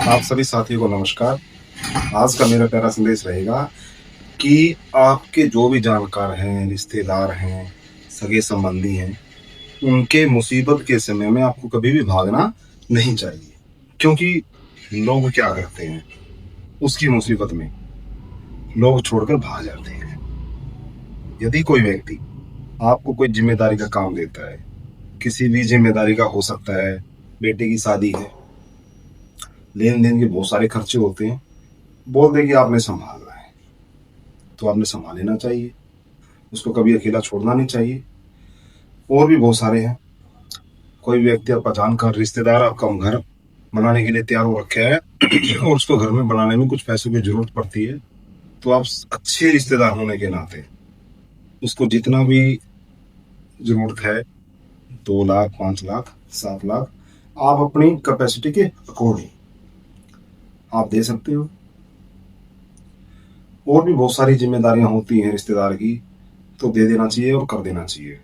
आप सभी साथियों को नमस्कार। आज का मेरा प्यारा संदेश रहेगा कि आपके जो भी जानकार हैं, रिश्तेदार हैं, सगे-संबंधी हैं, उनके मुसीबत के समय में आपको कभी भी भागना नहीं चाहिए। क्योंकि लोग क्या करते हैं, उसकी मुसीबत में लोग छोड़कर भाग जाते हैं। यदि कोई व्यक्ति आपको कोई ज़िम्मेदारी का काम देता है, किसी भी ज़िम्मेदारी का हो सकता है, बेटे की शादी है, लेन-देन के बहुत सारे खर्चे होते हैं, बोल दे कि आपने सँभालना है, तो आपने सँभाल लेना चाहिए। उसको कभी अकेला छोड़ना नहीं चाहिए। और भी बहुत सारे हैं। कोई व्यक्ति आपका जानकार रिश्तेदार आपका घर बनाने के लिए तैयार हो रखा है और उसको घर में बनाने में कुछ पैसों की ज़रूरत पड़ती है, तो आप अच्छे रिश्तेदार होने के नाते उसको जितना भी ज़रूरत है 2 लाख, 5 लाख, 7 लाख आप अपनी कैपेसिटी के अकॉर्डिंग आप दे सकते हो। और भी बहुत सारी जिम्मेदारियां होती हैं रिश्तेदार की, तो दे देना चाहिए और कर देना चाहिए।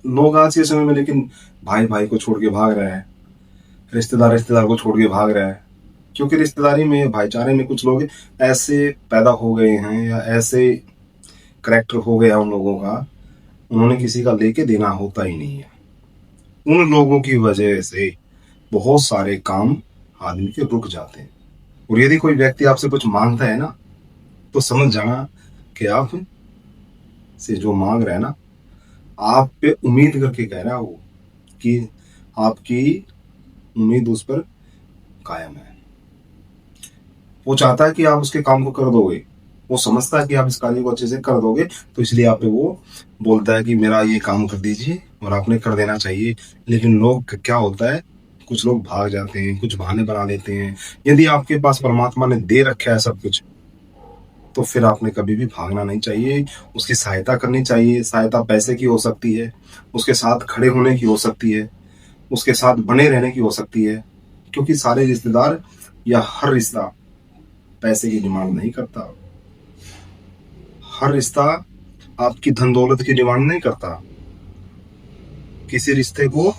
लोग आज के समय में लेकिन भाई भाई को छोड़ के भाग रहे हैं, रिश्तेदार रिश्तेदार को छोड़ के भाग रहा है, क्योंकि रिश्तेदारी में भाईचारे में कुछ लोग ऐसे पैदा हो गए हैं या ऐसे करेक्टर हो गया उन लोगों का, उन्होंने किसी का लेके देना होता ही नहीं है। उन लोगों की वजह से बहुत सारे काम आदमी के रुक जाते हैं। और यदि कोई व्यक्ति आपसे कुछ मांगता है ना, तो समझ जाना कि आप से जो मांग रहा है ना, आप पे उम्मीद करके कह रहा है वो, कि आपकी उम्मीद उस पर कायम है। वो चाहता है कि आप उसके काम को कर दोगे, वो समझता है कि आप इस कार्य को अच्छे से कर दोगे, तो इसलिए आप पे वो बोलता है कि मेरा ये काम कर दीजिए और आपने कर देना चाहिए। लेकिन लोग क्या होता है, कुछ लोग भाग जाते हैं, कुछ बहाने बना देते हैं। यदि आपके पास परमात्मा ने दे रखा है सब कुछ, तो फिर आपने कभी भी भागना नहीं चाहिए, उसकी सहायता करनी चाहिए। सहायता पैसे की हो सकती है, उसके साथ खड़े होने की हो सकती है, उसके साथ बने रहने की हो सकती है। क्योंकि सारे रिश्तेदार या हर रिश्ता पैसे की डिमांड नहीं करता। हर रिश्ता आपकी धन दौलत की डिमांड नहीं करता। किसी रिश्ते को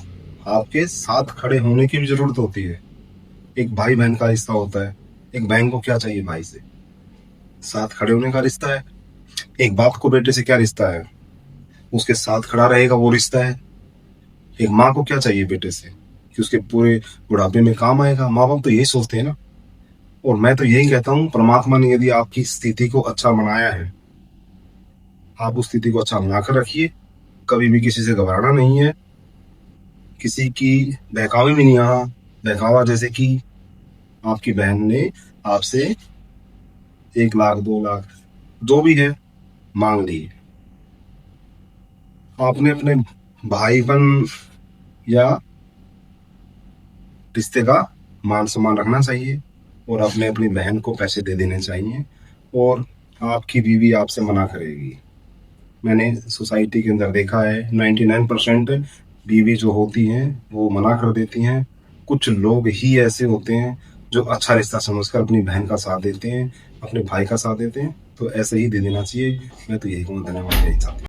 आपके साथ खड़े होने की भी जरूरत होती है। एक भाई बहन का रिश्ता होता है, एक बहन को क्या चाहिए भाई से? साथ खड़े होने का रिश्ता है। एक बाप को बेटे से क्या रिश्ता है? उसके साथ खड़ा रहेगा, वो रिश्ता है। एक माँ को क्या चाहिए बेटे से? कि उसके पूरे बुढ़ापे में काम आएगा। माँ बाप तो यही सोचते हैं ना। और मैं तो यही कहता हूँ, परमात्मा ने यदि आपकी स्थिति को अच्छा बनाया है, आप उस स्थिति को अच्छा बनाकर रखिए। कभी भी किसी से घबराना नहीं है, किसी की बहकावे में नहीं आना। बहकावा जैसे कि आपकी बहन ने आपसे 1 लाख 2 लाख जो भी है मांग ली, आपने अपने भाईपन या रिश्ते का मान सम्मान रखना चाहिए और अपने अपनी बहन को पैसे दे देने चाहिए। और आपकी बीवी आपसे मना करेगी। मैंने सोसाइटी के अंदर देखा है 99% बीवी जो होती हैं वो मना कर देती हैं। कुछ लोग ही ऐसे होते हैं जो अच्छा रिश्ता समझकर अपनी बहन का साथ देते हैं, अपने भाई का साथ देते हैं। तो ऐसे ही दे देना चाहिए। मैं तो यही कहूँगा। धन्यवाद। यही चाहती हूँ।